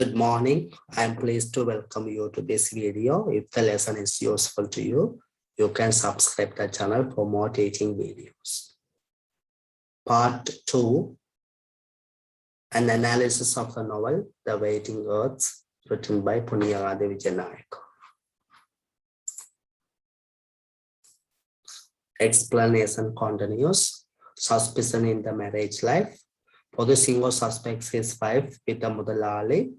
Good morning. I am pleased to welcome you to this video. If the lesson is useful to you, you can subscribe the channel for more teaching videos. Part 2, an analysis of the novel, The Waiting Earth, written by Punyakante Wijenaike. Explanation continues. Suspicion in the marriage life. Podusingo suspects his wife, Pita Mudalali,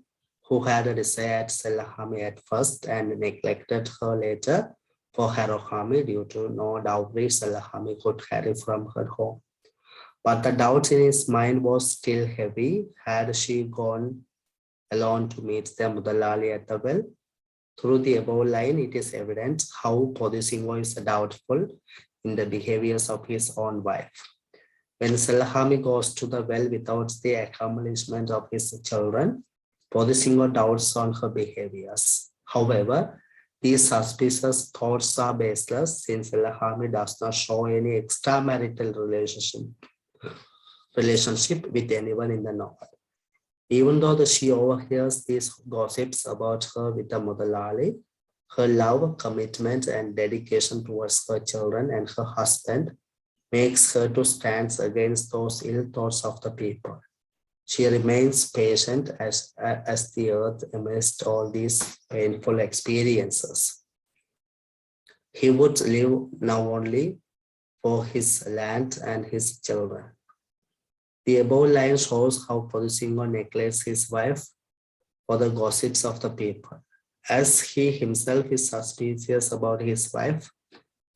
who had a desire to Selahami at first and neglected her later for Harohami due to no dowry Selahami could carry from her home. But the doubt in his mind was still heavy. Had she gone alone to meet the Mudalali at the well? Through the above line, it is evident how Podusingo is doubtful in the behaviors of his own wife. When Selahami goes to the well without the accomplishment of his children, Podusingo doubts on her behaviors. However, these suspicious thoughts are baseless since Selahami does not show any extramarital relationship with anyone in the novel. Even though she overhears these gossips about her with the Mudalali, her love, commitment, and dedication towards her children and her husband makes her to stand against those ill thoughts of the people. She remains patient as the earth amidst all these painful experiences. He would live now only for his land and his children. The above line shows how Podusingo neglects his wife for the gossips of the people. As he himself is suspicious about his wife,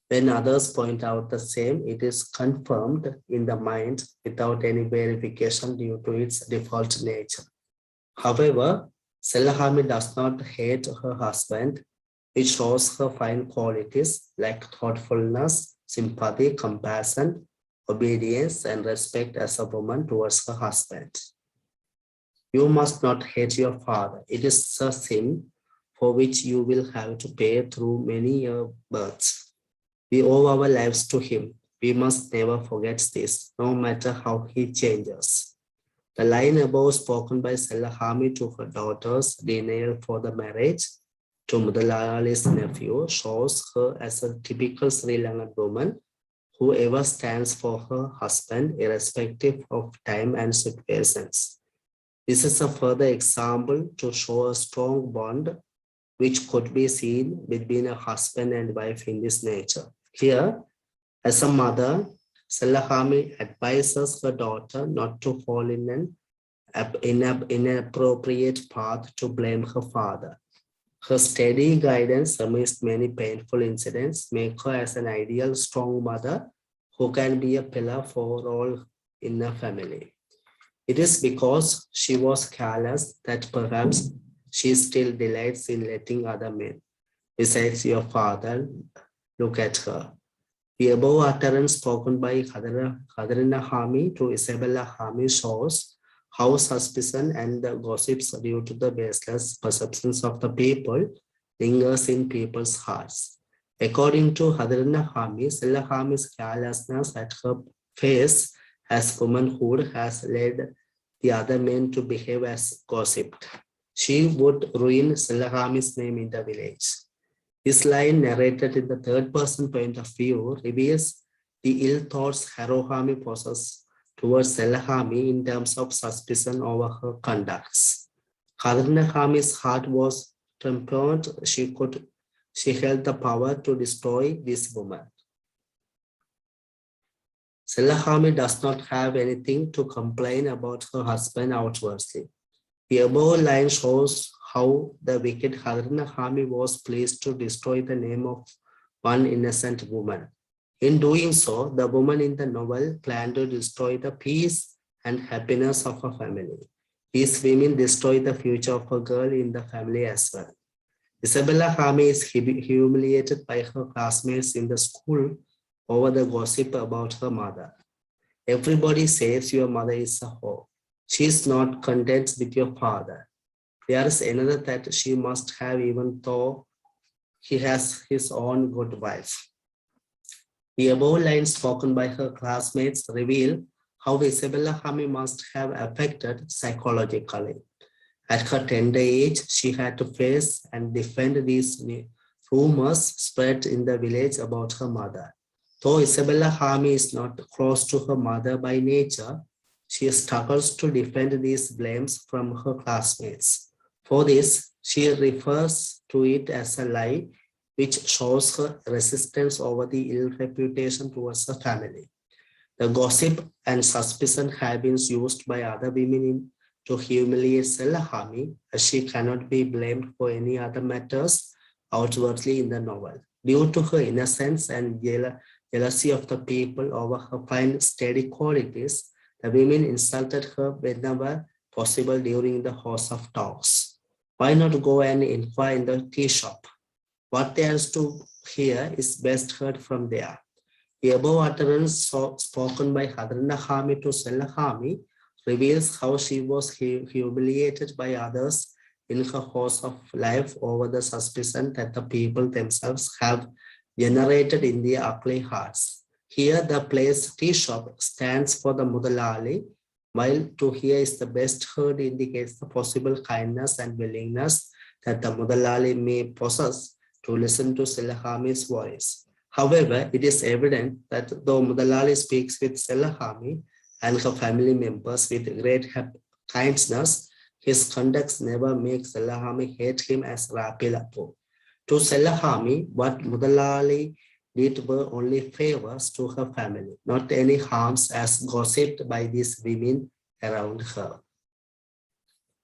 when others point out the same, it is confirmed in the mind without any verification due to its default nature. However, Selahami does not hate her husband. It shows her fine qualities like thoughtfulness, sympathy, compassion, obedience, and respect as a woman towards her husband. You must not hate your father. It is a sin for which you will have to pay through many births. We owe our lives to him. We must never forget this, no matter how he changes. The line above spoken by Selahami to her daughter's denial for the marriage to Mudalali's nephew shows her as a typical Sri Lankan woman who ever stands for her husband irrespective of time and situations. This is a further example to show a strong bond which could be seen between a husband and wife in this nature. Here, as a mother, Selahami advises her daughter not to fall in an inappropriate path to blame her father. Her steady guidance amidst many painful incidents make her as an ideal strong mother who can be a pillar for all in a family. It is because she was careless that perhaps she still delights in letting other men, besides your father, look at her. The above utterance spoken by Kadarina Hami to Isabella Hami shows how suspicion and the gossips due to the baseless perceptions of the people lingers in people's hearts. According to Kadarina Hami, Selahami's carelessness at her face as womanhood has led the other men to behave as gossiped. She would ruin Selahami's name in the village. This line, narrated in the third-person point of view, reveals the ill thoughts Harohami possesses towards Selahami in terms of suspicion over her conducts. Kadarina Hami's heart was tempered. She held the power to destroy this woman. Selahami does not have anything to complain about her husband outwardly. The above line shows how the wicked Kadarina Hami was pleased to destroy the name of one innocent woman. In doing so, the woman in the novel planned to destroy the peace and happiness of her family. These women destroy the future of a girl in the family as well. Isabella Hami is humiliated by her classmates in the school over the gossip about her mother. Everybody says your mother is a whore. She is not content with your father. There is another that she must have even though he has his own good wife. The above lines spoken by her classmates reveal how Isabella Hami must have affected psychologically. At her tender age, she had to face and defend these rumors spread in the village about her mother. Though Isabella Harmy is not close to her mother by nature, she struggles to defend these blames from her classmates. For this, she refers to it as a lie, which shows her resistance over the ill reputation towards her family. The gossip and suspicion have been used by other women to humiliate Selahami, as she cannot be blamed for any other matters outwardly in the novel. Due to her innocence and jealousy of the people over her fine, steady qualities, the women insulted her whenever possible during the course of talks. Why not go and inquire in the tea shop? What there is to hear is best heard from there. The above utterance spoken by Hadrina Hami to Selahami reveals how she was humiliated by others in her course of life over the suspicion that the people themselves have generated in their ugly hearts. Here, the place tea shop stands for the Mudalali, while to hear is the best heard indicates the possible kindness and willingness that the Mudalali may possess to listen to Selahami's voice. However, it is evident that though Mudalali speaks with Selahami and her family members with great kindness, his conduct never makes Selahami hate him as Rapilapo. To Selahami, what Mudalali did were only favors to her family, not any harms as gossiped by these women around her.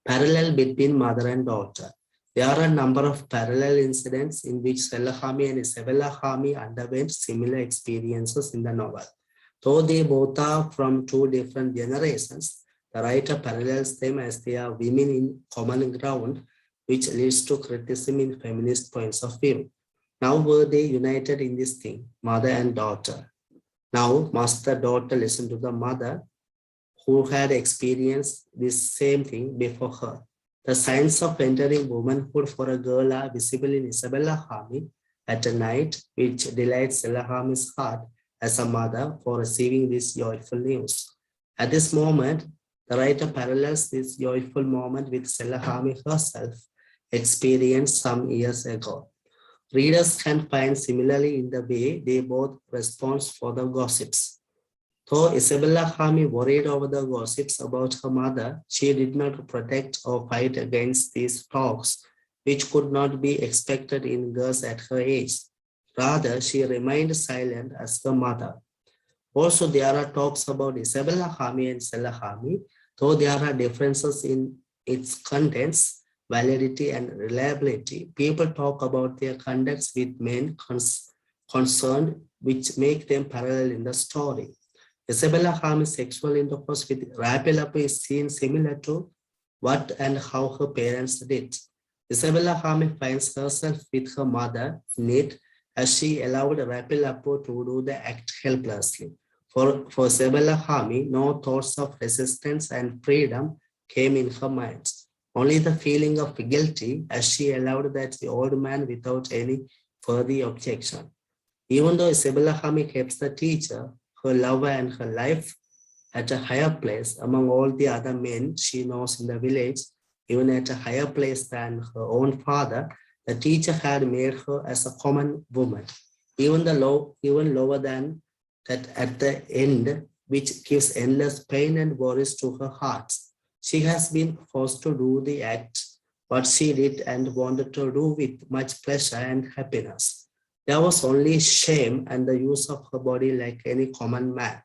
Parallel between mother and daughter. There are a number of parallel incidents in which Selahami and Isabella Hami underwent similar experiences in the novel. Though they both are from two different generations, the writer parallels them as they are women in common ground, which leads to criticism in feminist points of view. Now were they united in this thing, mother and daughter. Now must the daughter listen to the mother who had experienced this same thing before her. The signs of entering womanhood for a girl are visible in Isabella Hami at a night, which delights Selahami's heart as a mother for receiving this joyful news. At this moment, the writer parallels this joyful moment with Selahami herself, experienced some years ago. Readers can find similarly in the way they both respond for the gossips. Though Isabella Hami worried over the gossips about her mother, she did not protect or fight against these talks, which could not be expected in girls at her age. Rather, she remained silent as her mother. Also, there are talks about Isabella Hami and Selahami, though there are differences in its contents, validity, and reliability. People talk about their conducts with men concerned, which make them parallel in the story. Isabella Hami's sexual intercourse with Rapelapu is seen similar to what and how her parents did. Isabella Hami finds herself with her mother in it as she allowed Rapelapu to do the act helplessly. For Isabella Hami, no thoughts of resistance and freedom came in her mind. Only the feeling of guilty as she allowed that the old man without any further objection. Even though Isabella Hami keeps the teacher, her lover, and her life at a higher place among all the other men she knows in the village, even at a higher place than her own father, the teacher had made her as a common woman, even lower than that at the end, which gives endless pain and worries to her heart. She has been forced to do the act, what she did and wanted to do with much pleasure and happiness. There was only shame and the use of her body like any common man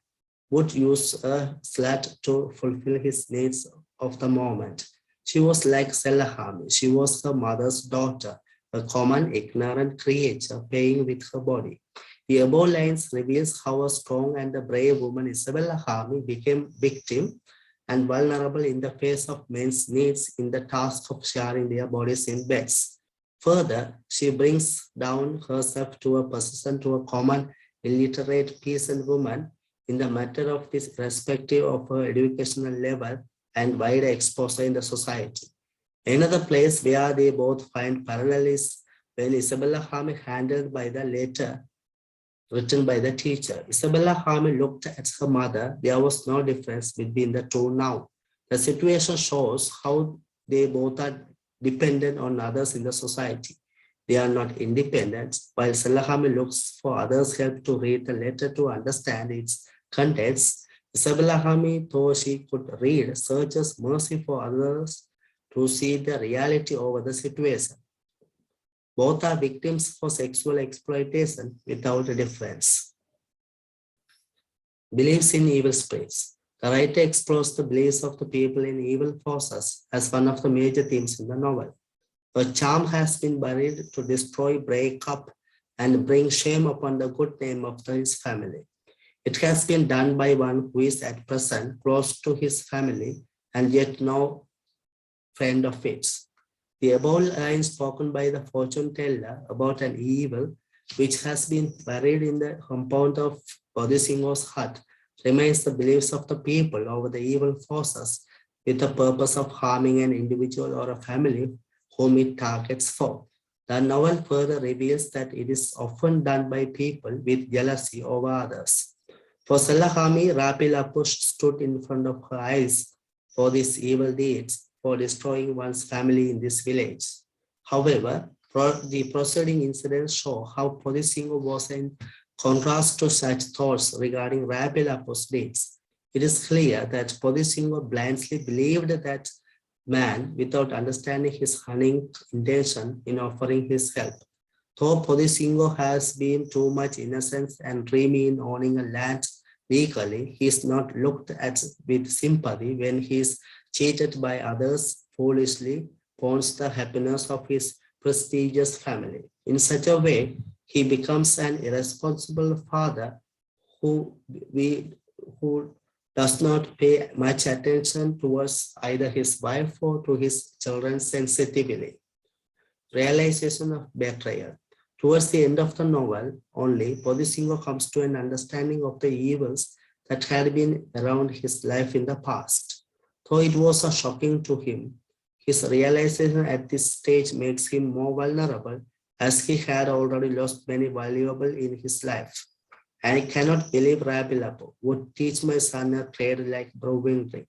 would use a slut to fulfill his needs of the moment. She was like Selahami. She was her mother's daughter, a common ignorant creature playing with her body. The above lines reveals how a strong and a brave woman Isabella Hami became victim and vulnerable in the face of men's needs in the task of sharing their bodies in beds. Further, she brings down herself to a position to a common illiterate peasant woman in the matter of this irrespective of her educational level and wider exposure in the society. Another place where they both find parallel is when Isabella Hami handled by the letter written by the teacher. Isabella Hami looked at her mother. There was no difference between the two now. The situation shows how they both are dependent on others in the society. They are not independent. While Salahami looks for others' help to read the letter to understand its contents, Isabella Hami, though she could read, searches mercy for others to see the reality over the situation. Both are victims for sexual exploitation without a difference. Beliefs in evil spirits. The writer explores the beliefs of the people in evil forces as one of the major themes in the novel. A charm has been buried to destroy, break up, and bring shame upon the good name of his family. It has been done by one who is at present close to his family and yet no friend of its. The above line spoken by the fortune teller about an evil which has been buried in the compound of Bodhisingo's hut remains the beliefs of the people over the evil forces with the purpose of harming an individual or a family whom it targets for. The novel further reveals that it is often done by people with jealousy over others. For Salahami, Rapilapu stood in front of her eyes for these evil deeds, for destroying one's family in this village. However, the preceding incidents show how Bodhisingo was in contrast to such thoughts regarding Rapilapu's deeds. It is clear that Bodhisingo blindly believed that man without understanding his cunning intention in offering his help. Though Bodhisingo has been too much innocent and dreamy in owning a land legally, he is not looked at with sympathy when he is cheated by others, foolishly pawns the happiness of his prestigious family. In such a way, he becomes an irresponsible father who does not pay much attention towards either his wife or to his children's sensitivity. Realization of betrayal. Towards the end of the novel, only Bodhisingo comes to an understanding of the evils that had been around his life in the past. Though it was shocking to him, his realization at this stage makes him more vulnerable, as he had already lost many valuable in his life. I cannot believe Rabilapo would teach my son a trade like brewing.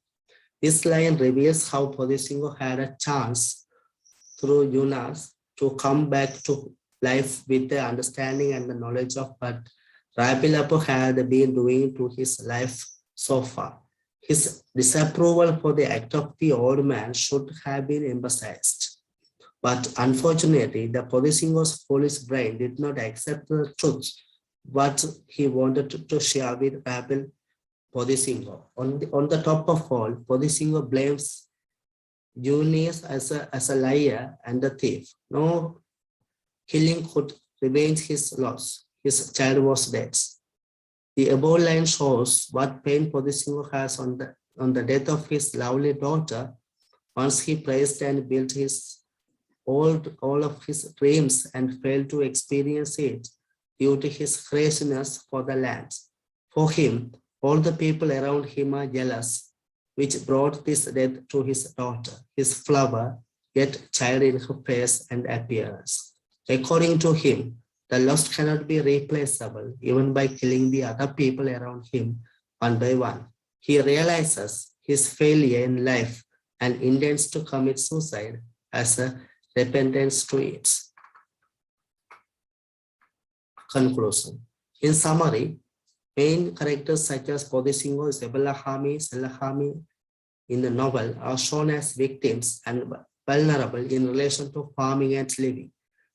This line reveals how Bodhisingo had a chance through Yunas to come back to life with the understanding and the knowledge of what Rabilapo had been doing to his life so far. His disapproval for the act of the old man should have been emphasized. But unfortunately, the Bodhisingo's foolish brain did not accept the truth what he wanted to share with Rabbi Bodhisingo. On the top of all, Bodhisingo blames Junius as a liar and a thief. No killing could revenge his loss. His child was dead. The above line shows what pain Bodhisingo has on the death of his lovely daughter. Once he praised and built all of his dreams and failed to experience it due to his craziness for the land. For him, all the people around him are jealous, which brought this death to his daughter, his flower, yet child in her face and appearance. According to him, the loss cannot be replaceable even by killing the other people around him one by one. He realizes his failure in life and intends to commit suicide as a repentance to it. Conclusion. In summary, main characters such as Bodhisingo, Sebelahami, Selahami in the novel are shown as victims and vulnerable in relation to farming and living.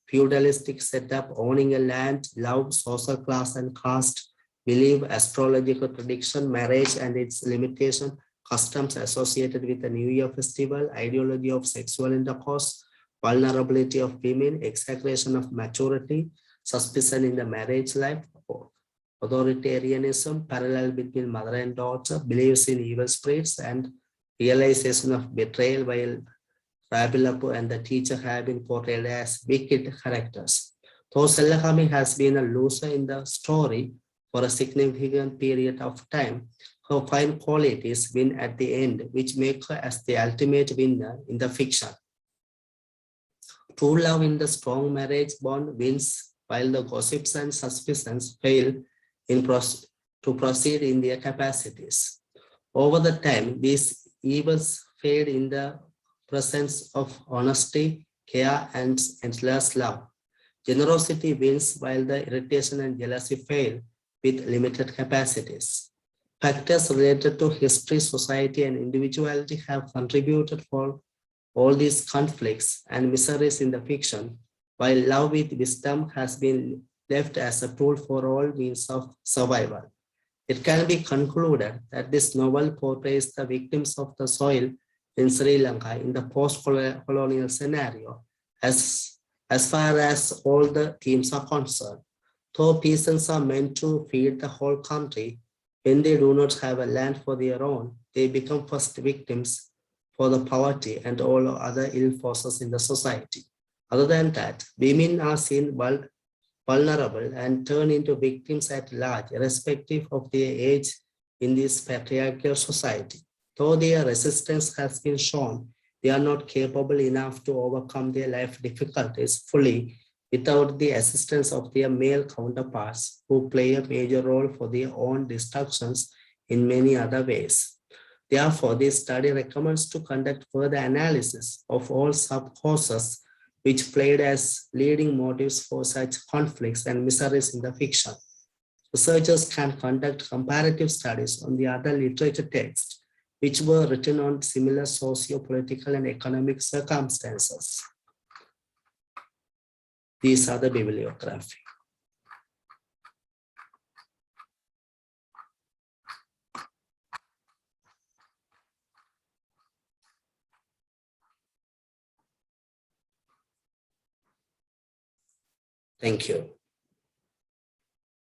Feudalistic setup, owning a land, love, social class and caste, belief, astrological prediction, marriage and its limitation, customs associated with the New Year festival, ideology of sexual intercourse, vulnerability of women, exaggeration of maturity, suspicion in the marriage life, authoritarianism, parallel between mother and daughter, beliefs in evil spirits, and realization of betrayal while Rabilapu and the teacher have been portrayed as wicked characters. Though Selahami has been a loser in the story for a significant period of time, her fine qualities win at the end, which make her as the ultimate winner in the fiction. True love in the strong marriage bond wins, while the gossips and suspicions fail to proceed in their capacities. Over the time, these evils fade in the presence of honesty, care, and endless love. Generosity wins while the irritation and jealousy fail with limited capacities. Factors related to history, society, and individuality have contributed for all these conflicts and miseries in the fiction, while love with wisdom has been left as a tool for all means of survival. It can be concluded that this novel portrays the victims of the soil in Sri Lanka in the post-colonial scenario as far as all the themes are concerned. Though peasants are meant to feed the whole country, when they do not have a land for their own, they become first victims for the poverty and all other ill forces in the society. Other than that, women are seen vulnerable and turn into victims at large, irrespective of their age in this patriarchal society. Though their resistance has been shown, they are not capable enough to overcome their life difficulties fully without the assistance of their male counterparts who play a major role for their own destructions in many other ways. Therefore, this study recommends to conduct further analysis of all sub-causes which played as leading motives for such conflicts and miseries in the fiction. Researchers can conduct comparative studies on the other literature texts which were written on similar socio-political and economic circumstances. These are the bibliography. Thank you.